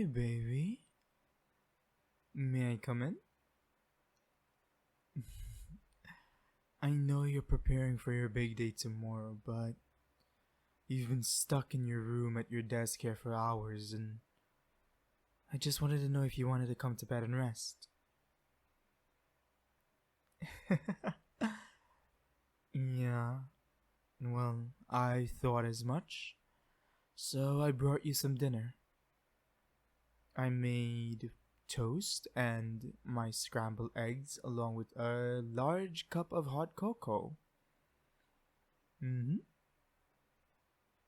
Hey, baby. May I come in? I know you're preparing for your big day tomorrow, but you've been stuck in your room at your desk here for hours, and I just wanted to know if you wanted to come to bed and rest. Yeah, well, I thought as much, so I brought you some dinner. I made toast and my scrambled eggs along with a large cup of hot cocoa. Mm-hmm.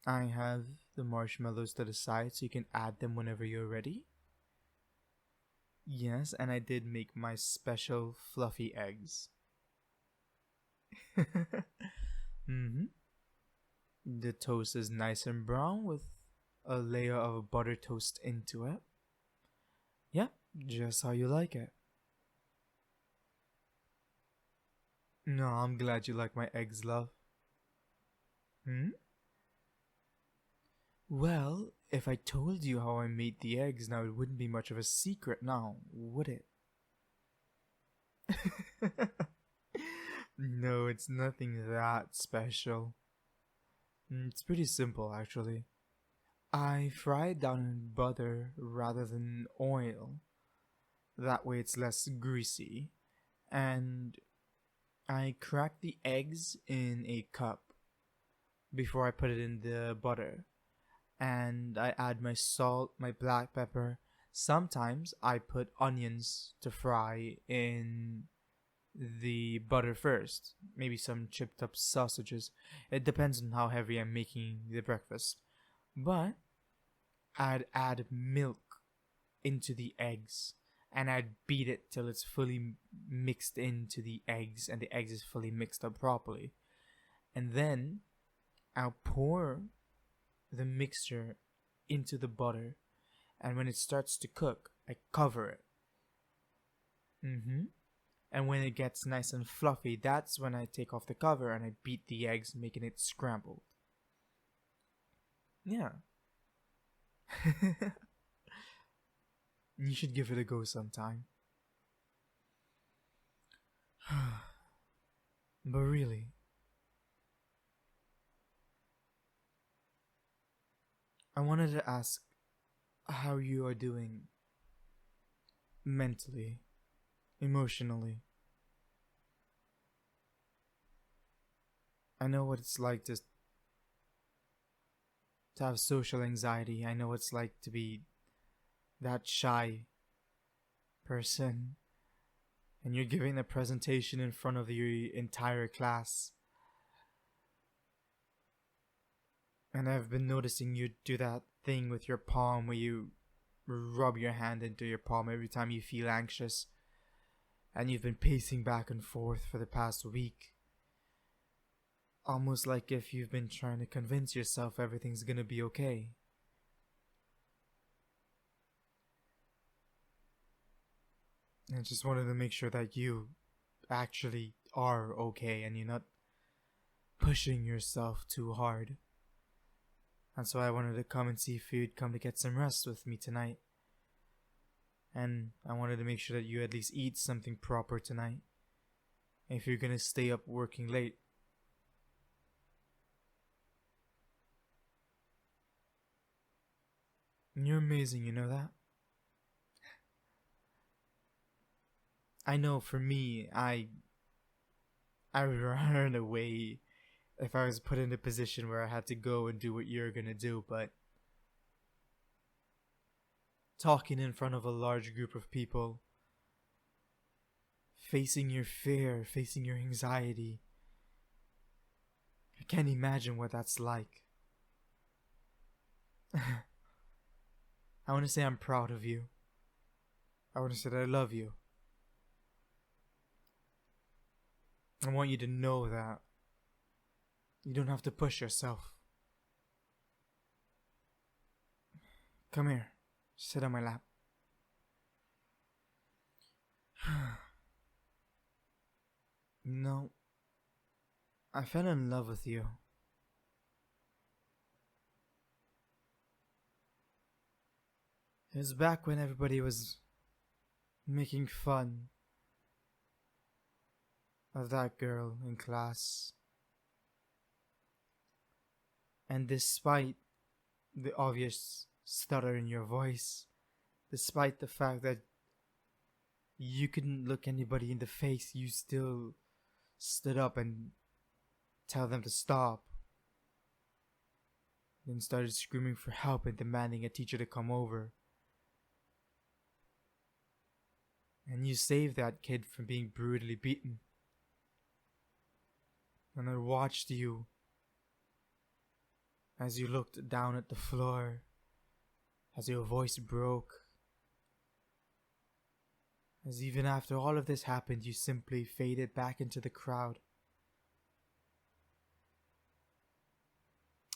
I have the marshmallows to the side so you can add them whenever you're ready. Yes, and I did make my special fluffy eggs. Mm-hmm. The toast is nice and brown with a layer of butter toast into it. Yeah, just how you like it. No, I'm glad you like my eggs, love. Hmm? Well, if I told you how I made the eggs now, it wouldn't be much of a secret now, would it? No, it's nothing that special. It's pretty simple, actually. I fry it down in butter rather than oil. That way it's less greasy. And I crack the eggs in a cup before I put it in the butter. And I add my salt, my black pepper. Sometimes I put onions to fry in the butter first. Maybe some chipped up sausages. It depends on how heavy I'm making the breakfast. But I'd add milk into the eggs and I'd beat it till it's fully mixed into the eggs and the eggs is fully mixed up properly. And then I'll pour the mixture into the butter, and when it starts to cook, I cover it. Mm-hmm. And when it gets nice and fluffy, that's when I take off the cover and I beat the eggs, making it scrambled. Yeah. You should give it a go sometime. But really, I wanted to ask how you are doing mentally, emotionally. I know what it's like to have social anxiety. I know what it's like to be that shy person. And you're giving a presentation in front of your entire class. And I've been noticing you do that thing with your palm where you rub your hand into your palm every time you feel anxious. And you've been pacing back and forth for the past week. Almost like if you've been trying to convince yourself everything's gonna be okay. I just wanted to make sure that you actually are okay and you're not pushing yourself too hard. And so I wanted to come and see if you'd come to get some rest with me tonight. And I wanted to make sure that you at least eat something proper tonight. If you're gonna stay up working late. You're amazing, you know that? I know for me, I would run away if I was put in a position where I had to go and do what you're gonna do, but talking in front of a large group of people, facing your fear, facing your anxiety, I can't imagine what that's like. I want to say I'm proud of you. I want to say that I love you. I want you to know that you don't have to push yourself. Come here. Sit on my lap. No, I fell in love with you. It was back when everybody was making fun of that girl in class. And despite the obvious stutter in your voice, despite the fact that you couldn't look anybody in the face, you still stood up and tell them to stop. Then started screaming for help and demanding a teacher to come over. And you saved that kid from being brutally beaten. And I watched you as you looked down at the floor, as your voice broke. As even after all of this happened, you simply faded back into the crowd.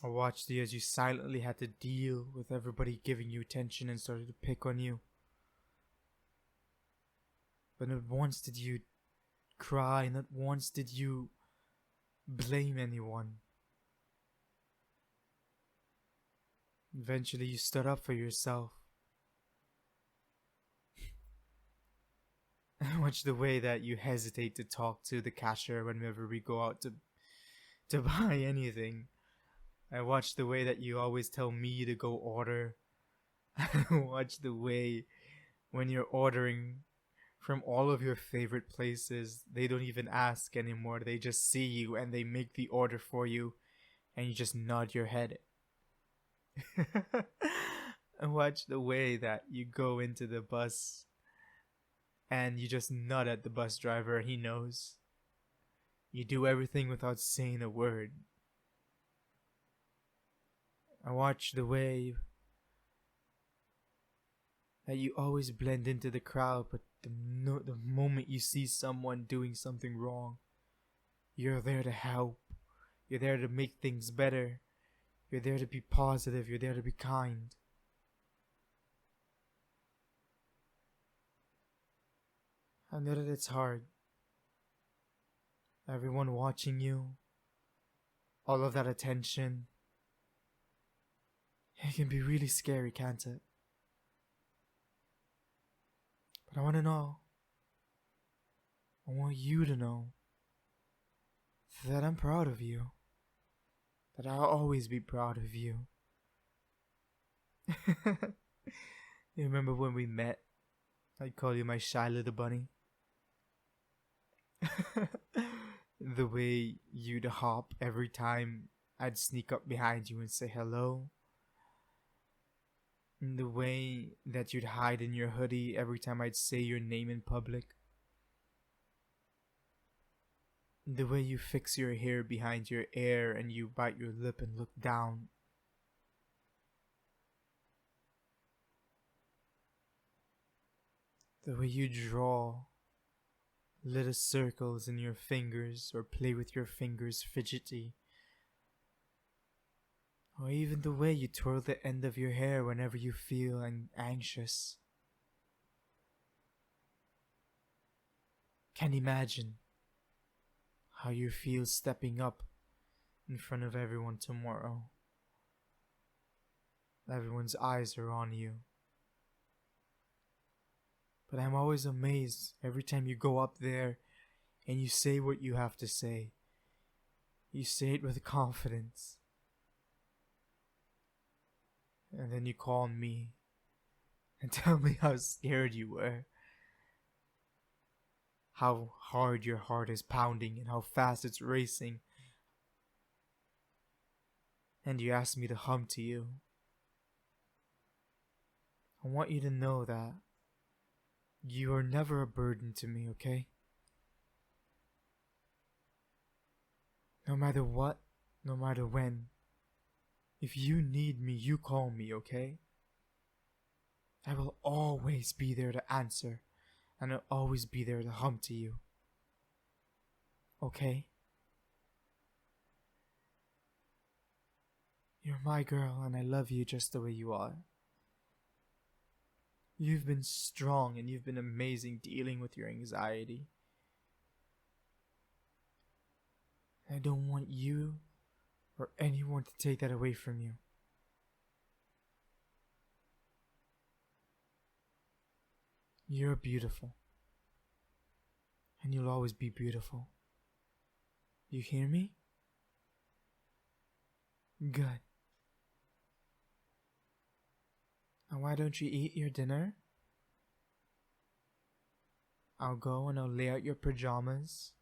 I watched you as you silently had to deal with everybody giving you attention and started to pick on you. But not once did you cry, not once did you blame anyone. Eventually you stood up for yourself. I watch the way that you hesitate to talk to the cashier whenever we go out to buy anything. I watch the way that you always tell me to go order. I watch the way when you're ordering from all of your favorite places, they don't even ask anymore. They just see you and they make the order for you and you just nod your head. I watch the way that you go into the bus and you just nod at the bus driver and he knows. You do everything without saying a word. I watch the way that you always blend into the crowd, but the moment you see someone doing something wrong, you're there to help. You're there to make things better. You're there to be positive. You're there to be kind. I know that it's hard. Everyone watching you, all of that attention. It can be really scary, can't it? But I want to know. I want you to know that I'm proud of you. That I'll always be proud of you. You remember when we met? I'd call you my shy little bunny. The way you'd hop every time I'd sneak up behind you and say hello. And the way that you'd hide in your hoodie every time I'd say your name in public. The way you fix your hair behind your ear and you bite your lip and look down. The way you draw little circles in your fingers or play with your fingers fidgety. Or even the way you twirl the end of your hair whenever you feel anxious. Can imagine how you feel stepping up in front of everyone tomorrow. Everyone's eyes are on you. But I'm always amazed every time you go up there and you say what you have to say. You say it with confidence. And then you call me and tell me how scared you were. How hard your heart is pounding and how fast it's racing. And you ask me to hum to you. I want you to know that you are never a burden to me, okay? No matter what, no matter when. If you need me, you call me, okay? I will always be there to answer, and I'll always be there to hum to you. Okay? You're my girl, and I love you just the way you are. You've been strong, and you've been amazing dealing with your anxiety. I don't want you or anyone to take that away from you. You're beautiful. And you'll always be beautiful. You hear me? Good. And why don't you eat your dinner? I'll go and I'll lay out your pajamas.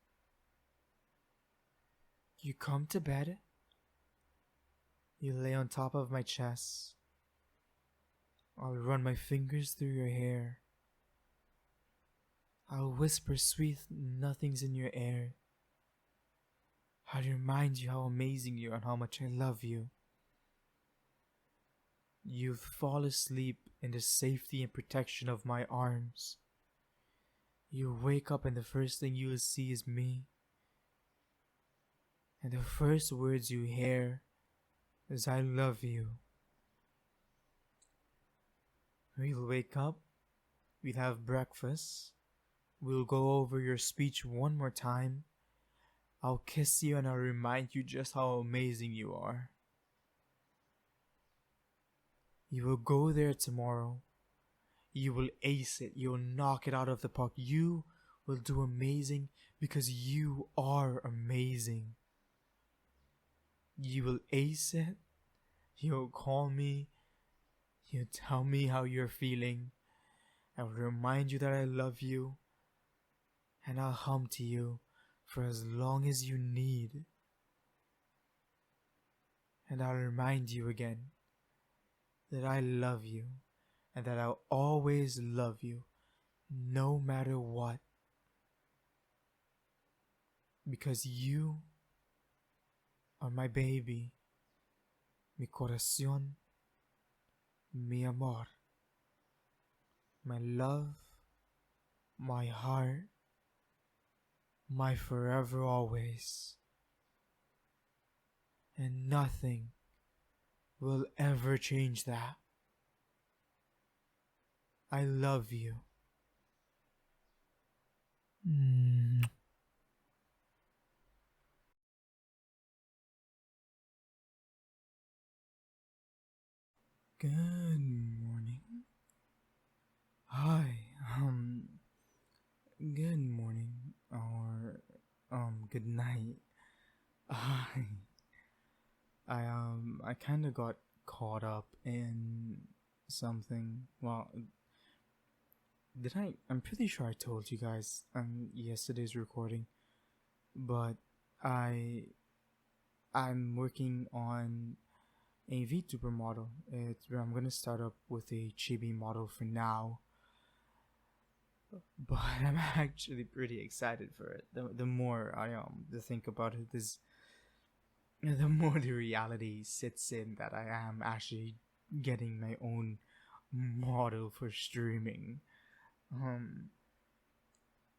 You come to bed. You lay on top of my chest. I'll run my fingers through your hair. I'll whisper sweet nothings in your ear. I'll remind you how amazing you are and how much I love you. You fall asleep in the safety and protection of my arms. You wake up and the first thing you will see is me. And the first words you hear is I love you. We'll wake up, we'll have breakfast, we'll go over your speech one more time. I'll kiss you and I'll remind you just how amazing you are. You will go there tomorrow. You will ace it. You will knock it out of the park. You will do amazing because you are amazing. You will ace it. You'll call me. You'll tell me how you're feeling. I will remind you that I love you. And I'll hum to you for as long as you need. And I'll remind you again that I love you and that I'll always love you no matter what. Because you are my baby, mi corazón, mi amor, my love, my heart, my forever always. And nothing will ever change that. I love you. Good morning. Hi. Good morning or good night. Hi. I kind of got caught up in something. Well, I'm pretty sure I told you guys on yesterday's recording, but I'm working on a VTuber model. I'm gonna start up with a chibi model for now, but I'm actually pretty excited for it. The more I to think about it, the more the reality sits in that I am actually getting my own model for streaming.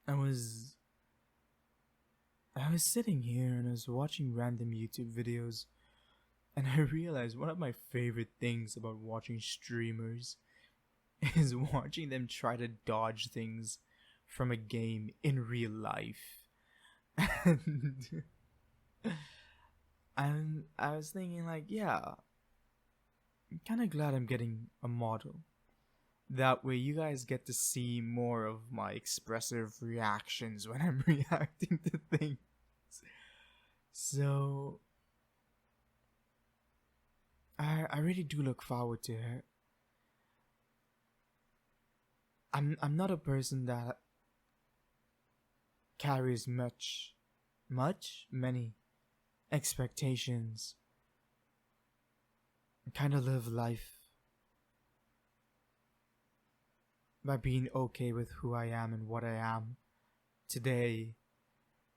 I was sitting here and I was watching random YouTube videos, and I realized one of my favorite things about watching streamers is watching them try to dodge things from a game in real life. And I was thinking, like, yeah, I'm kind of glad I'm getting a model. That way you guys get to see more of my expressive reactions when I'm reacting to things. So I really do look forward to it. I'm not a person that carries many expectations. I kind of live life by being okay with who I am and what I am today,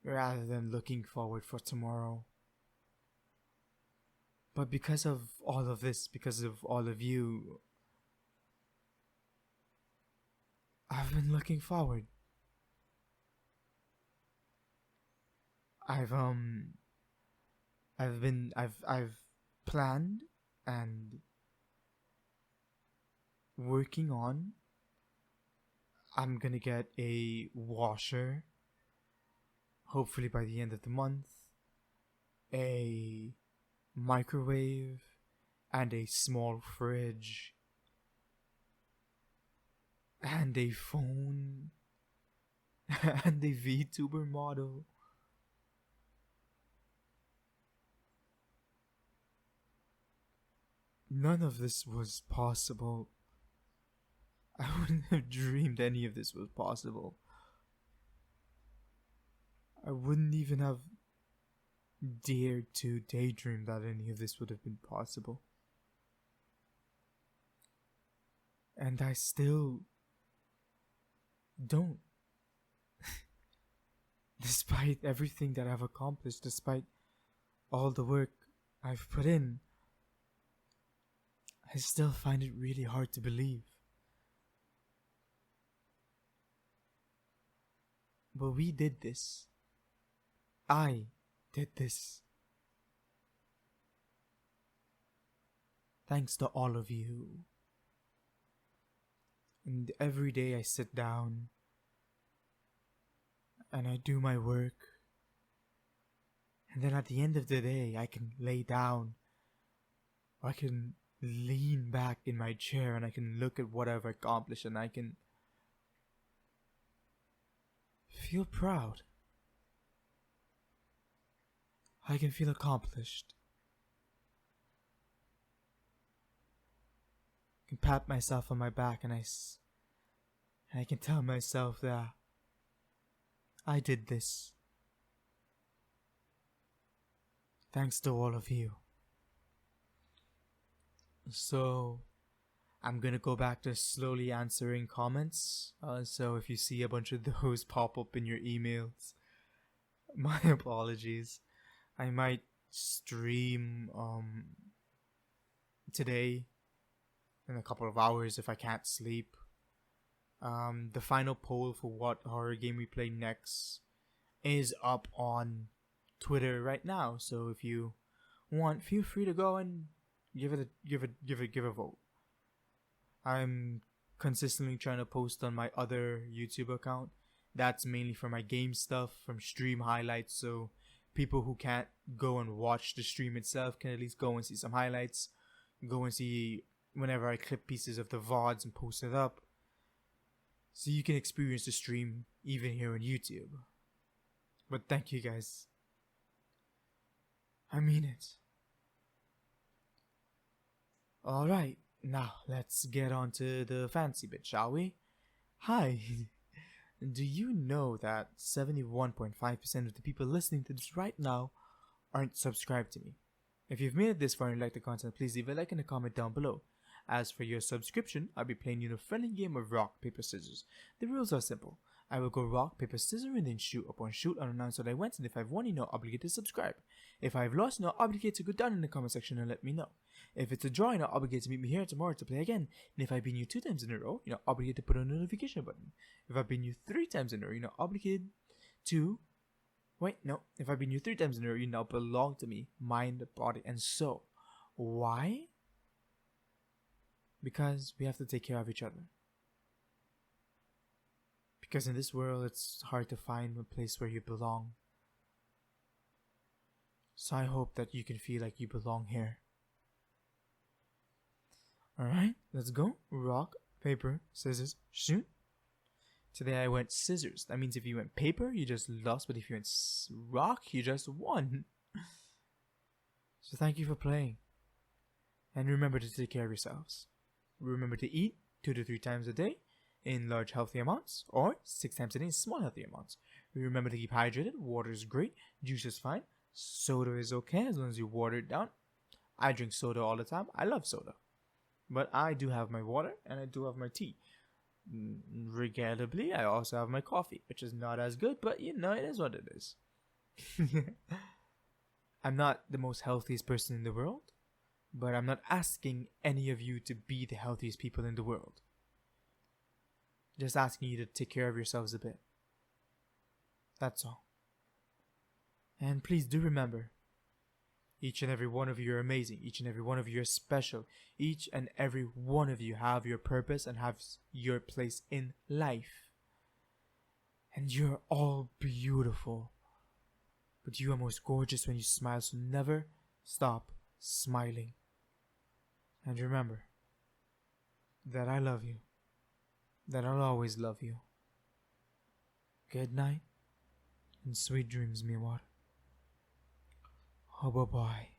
rather than looking forward for tomorrow. But because of all of this, because of all of you, I've been looking forward. I've planned and working on. I'm gonna get a washer, hopefully by the end of the month, a microwave, and a small fridge. and a phone, and a VTuber model. None of this was possible. I wouldn't have dreamed any of this was possible. I wouldn't even have dared to daydream that any of this would have been possible. And I still don't. Despite everything that I've accomplished, despite all the work I've put in, I still find it really hard to believe. But we did this. I did this. Thanks to all of you. And every day I sit down and I do my work. And then at the end of the day, I can lay down. Or I can lean back in my chair and I can look at what I've accomplished and I can feel proud. I can feel accomplished. I can pat myself on my back and I can tell myself that I did this. Thanks to all of you. So, I'm gonna go back to slowly answering comments. So if you see a bunch of those pop up in your emails, my apologies. I might stream today in a couple of hours if I can't sleep. The final poll for what horror game we play next is up on Twitter right now. So if you want, feel free to go and give a vote. I'm consistently trying to post on my other YouTube account. That's mainly for my game stuff, from stream highlights, so people who can't go and watch the stream itself can at least go and see some highlights. Go and see whenever I clip pieces of the VODs and post it up. So you can experience the stream even here on YouTube. But thank you guys. I mean it. Alright, now let's get on to the fancy bit, shall we? Hi. Do you know that 71.5% of the people listening to this right now aren't subscribed to me? If you've made it this far and you like the content, please leave a like and a comment down below. As for your subscription, I'll be playing you in a friendly game of rock, paper, scissors. The rules are simple. I will go rock, paper, scissors, and then shoot. Upon shoot, I'll announce that I went, and if I've won, you're not obligated to subscribe. If I've lost, you're not obligated to go down in the comment section and let me know. If it's a draw, you're not obligated to meet me here tomorrow to play again. And if I've been you 2 times in a row, you're not obligated to put on a notification button. If I've been you 3 times in a row, you're not obligated to... Wait, no. If I've been you 3 times in a row, you now belong to me. Mind, body, and soul. Why? Because we have to take care of each other. Because in this world, it's hard to find a place where you belong. So I hope that you can feel like you belong here. Alright, let's go. Rock, paper, scissors, shoot. Today I went scissors. That means if you went paper, you just lost. But if you went rock, you just won. So thank you for playing. And remember to take care of yourselves. Remember to eat 2 to 3 times a day in large healthy amounts, or 6 times a day in small healthy amounts. Remember to keep hydrated. Water is great. Juice is fine. Soda is okay as long as you water it down. I drink soda all the time. I love soda. But I do have my water and I do have my tea. Regrettably, I also have my coffee, which is not as good, but you know, it is what it is. I'm not the most healthiest person in the world, but I'm not asking any of you to be the healthiest people in the world. Just asking you to take care of yourselves a bit. That's all. And please do remember, each and every one of you are amazing. Each and every one of you are special. Each and every one of you have your purpose and have your place in life. And you're all beautiful. But you are most gorgeous when you smile, so never stop smiling. And remember that I love you. that I'll always love you. Good night and sweet dreams, mi amor. Oh, bye-bye.